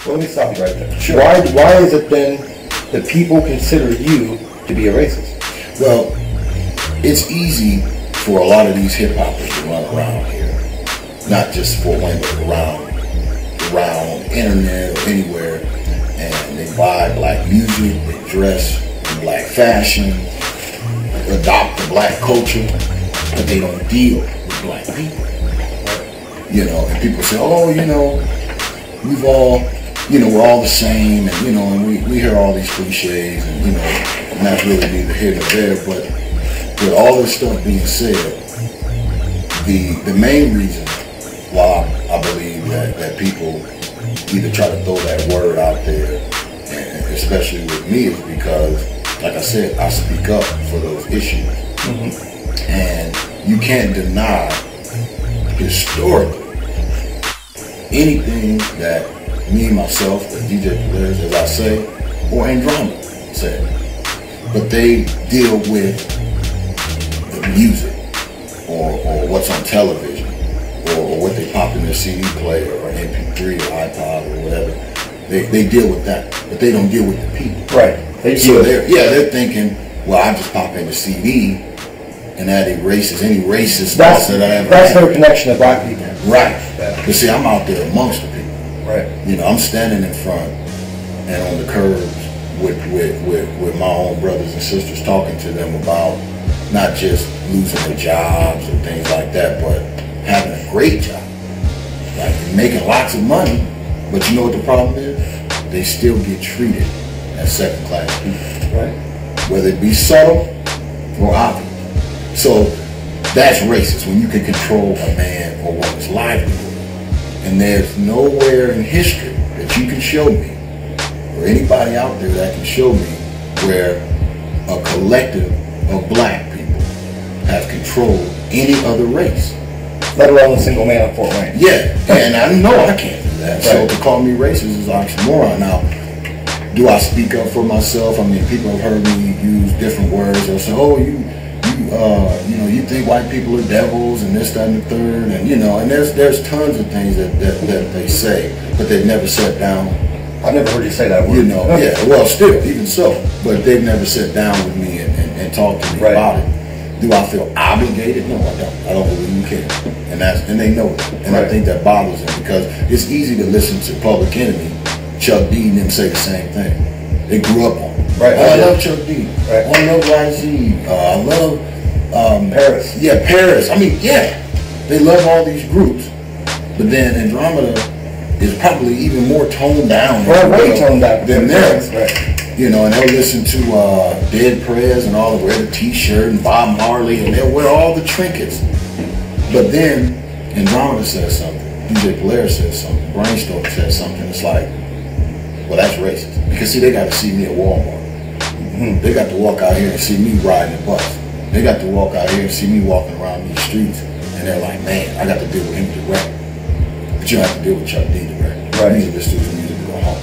Well, let me stop you right there. Sure. Why is it then that people consider you to be a racist? Well, it's easy for a lot of these hip hoppers to run around here, not just Fort Wayne, but around on the internet or anywhere, and they buy black music, they dress in black fashion, adopt the black culture, but they don't deal with black people. You know, and people say, oh, you know, we've all, you know, we're all the same, and, you know, and we hear all these cliches, and, you know, and that's really neither here nor there, but with all this stuff being said, the main reason why I believe that people either try to throw that word out there, and especially with me, is because, like I said, I speak up for those issues. Mm-hmm. And you can't deny, historically, anything that me and myself, or DJ Polaris, as I say, or Andromeda said. But they deal with the music, or what's on television, or what they pop in their CD player, or MP3, or iPod, or whatever. They deal with that, but they don't deal with the people. Right. So they're thinking, well, I just pop in the CD, and that erases any racist thoughts that I ever had. That's their connection to black people. Right. But see, I'm out there amongst the people. Right. You know, I'm standing in front and on the curbs with my own brothers and sisters, talking to them about not just losing their jobs and things like that, but having a great job. Like, making lots of money, but you know what the problem is? They still get treated as second-class people. Right. Whether it be subtle or obvious. So that's racist, when you can control a man or woman's livelihood. And there's nowhere in history that you can show me, or anybody out there that can show me, where a collective of black people have controlled any other race. Let alone a single man of Fort Wayne. Yeah, and I know I can't do that. Right. So to call me racist is oxymoron. Now, do I speak up for myself? I mean, people have heard me use different words. They'll say, oh, you know, you think white people are devils and this, that, and the third, and, you know, and there's tons of things that they say, but they've never sat down. I've never heard you say that word. You know, yeah, well, still, even so, but they've never sat down with me and talked to me about it. Do I feel obligated? No, I don't. I don't believe you can, and they know it, and I think that bothers them, because it's easy to listen to Public Enemy, Chuck D, and them say the same thing. They grew up on it. Right. Oh, I love Chuck D. Right. Oh, I love YZ. I love Paris. Yeah, Paris. I mean, yeah, they love all these groups, but then Andromeda is probably even more toned down. Well, way toned down than them. Right. You know, and they'll listen to Dead Prez and all, wear the T-shirt and Bob Marley, and they'll wear all the trinkets. But then Andromeda says something, DJ Polaris says something, Brainstorm says something. It's like, well, that's racist. Because see, they got to see me at Walmart. Mm-hmm. They got to walk out here and see me riding a bus. They got to walk out here and see me walking around these streets, and they're like, man, I got to deal with him direct. But you don't have to deal with Chuck D direct. Right. You need to listen to his music to go home.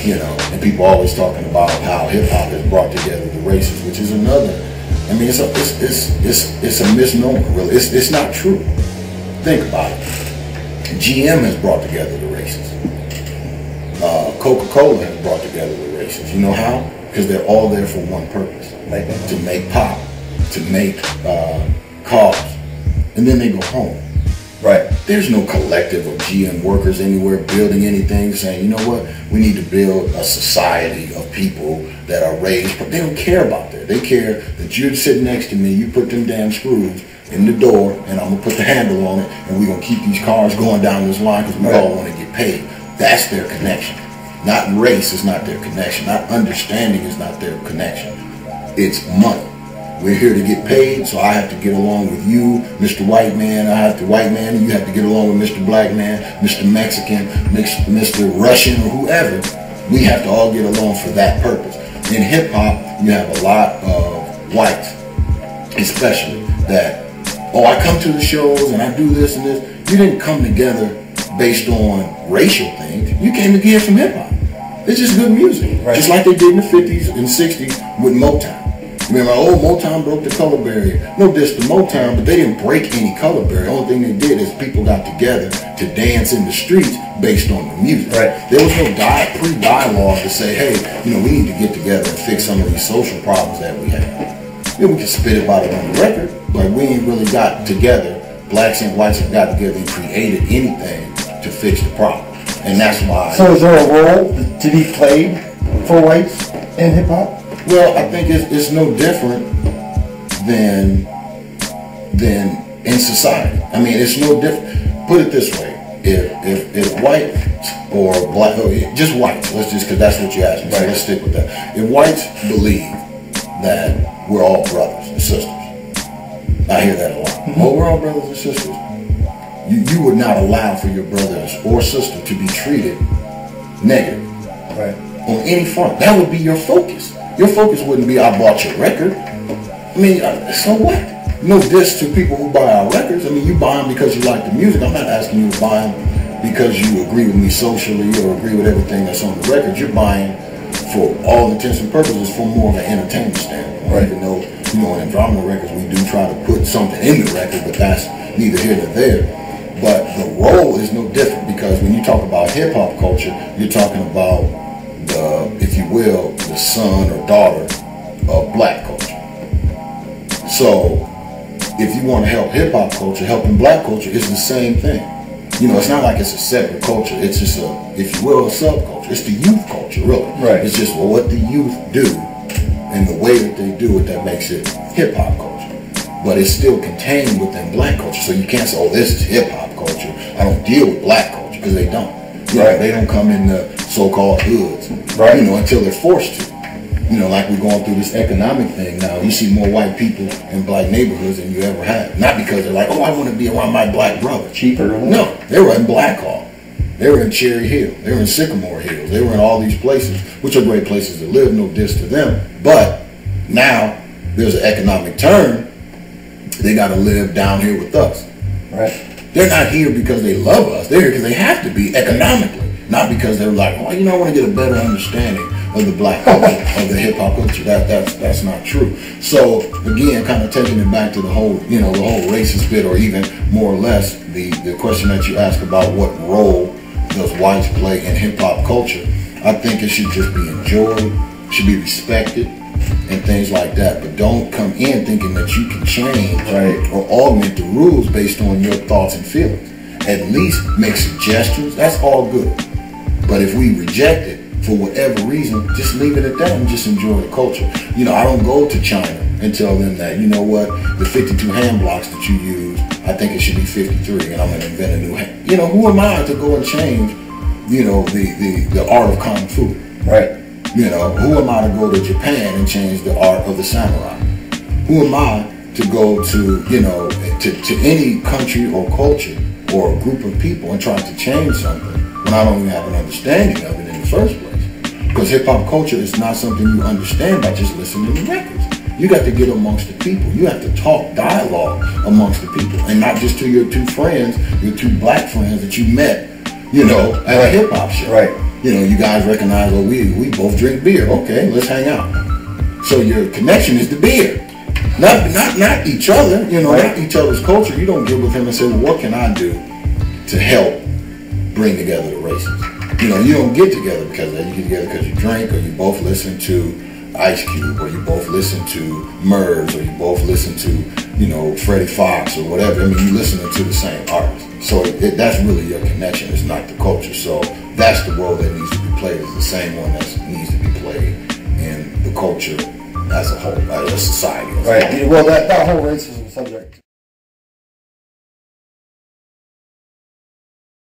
You know, and people always talking about how hip hop has brought together the races, which is another. I mean, it's a misnomer, really. It's not true. Think about it. GM has brought together the races. Coca-Cola has brought together the races. You know how? Because they're all there for one purpose: to make pop, to make cars, and then they go home. Right. There's no collective of GM workers anywhere building anything saying, you know what, we need to build a society of people that are raised, but they don't care about that. They care that you're sitting next to me, you put them damn screws in the door, and I'm going to put the handle on it, and we're going to keep these cars going down this line because we all want to get paid. That's their connection. Not race is not their connection. Not understanding is not their connection. It's money. We're here to get paid, so I have to get along with you, Mr. White Man. I have to white man, and you have to get along with Mr. Black Man, Mr. Mexican, Mr. Russian, or whoever. We have to all get along for that purpose. In hip hop, you have a lot of whites, especially, that, oh, I come to the shows and I do this and this. You didn't come together based on racial things. You came to hear some hip hop. It's just good music, right? Just like they did in the 50s and 60s with Motown. Remember, oh, Motown broke the color barrier. No diss to Motown, but they didn't break any color barrier. The only thing they did is people got together to dance in the streets based on the music. Right. There was no pre-dialogue to say, hey, we need to get together and fix some of these social problems that we have. We can spit about it on the record, but we ain't really got together. Blacks and whites have got together and created anything to fix the problem. And that's why. So is there a role to be played for whites in hip hop? Well, I think it's no different than in society. I mean, it's no different. Put it this way: if white or black, just whites, because that's what you asked me. So let's stick with that. If whites believe that we're all brothers and sisters, I hear that a lot. Well, we're all brothers and sisters. You would not allow for your brothers or sister to be treated negative, right, on any front. That would be your focus. Your focus wouldn't be, I bought your record. I mean, so what? No diss to people who buy our records. I mean, you buy them because you like the music. I'm not asking you to buy them because you agree with me socially or agree with everything that's on the record. You're buying for all intents and purposes for more of an entertainment standpoint. Right. Even though, in drama records, we do try to put something in the record, but that's neither here nor there. But the role is no different, because when you talk about hip-hop culture, you're talking about if you will, the son or daughter of black culture. So if you want to help hip-hop culture, helping black culture, it's the same thing. It's not like it's a separate culture. It's just if you will, a subculture. It's the youth culture, really. Right. It's just what the youth do and the way that they do it that makes it hip-hop culture. But it's still contained within black culture. So you can't say, oh, this is hip-hop culture. I don't deal with black culture, because they don't. Right. They don't come in the so-called hoods, right, until they're forced to. Like we're going through this economic thing now. You see more white people in black neighborhoods than you ever have. Not because they're like, oh, I want to be around my black brother. Cheaper. No, they were in Blackhawk. They were in Cherry Hill. They were in Sycamore Hills. They were in all these places, which are great places to live, no diss to them. But now there's an economic turn. They got to live down here with us. Right. They're not here because they love us. They're here because they have to be economically, not because they're like, oh, I want to get a better understanding of the black culture, of the hip hop culture. That's not true. So again, kind of taking it back to the whole, the whole racist bit, or even more or less the question that you asked about what role does whites play in hip hop culture. I think it should just be enjoyed, should be respected, and things like that. But don't come in thinking that you can change, right, or augment the rules based on your thoughts and feelings. At least make suggestions. That's all good. But if we reject it for whatever reason, just leave it at that and just enjoy the culture. I don't go to China and tell them that, the 52 hand blocks that you use, I think it should be 53, and I'm going to invent a new hand. Who am I to go and change, the art of Kung Fu? Right. Who am I to go to Japan and change the art of the samurai? Who am I to go to, to any country or culture or a group of people and try to change something when I don't even have an understanding of it in the first place? Because hip-hop culture is not something you understand by just listening to records. You got to get amongst the people. You have to talk dialogue amongst the people, and not just to your two friends, your two black friends that you met, at a hip-hop show. Right. You guys recognize, well, we both drink beer. Okay, let's hang out. So your connection is the beer. Not each other, not each other's culture. You don't get with him and say, well, what can I do to help bring together the races? You don't get together because of that. You get together because you drink, or you both listen to Ice Cube, or you both listen to Murs, or you both listen to, Freddie Fox, or whatever. I mean, you listening to the same artist. So that's really your connection. It's not the culture. So that's the role that needs to be played. It's the same one that needs to be played in the culture as a whole, as a society. Right. Well, that whole racism subject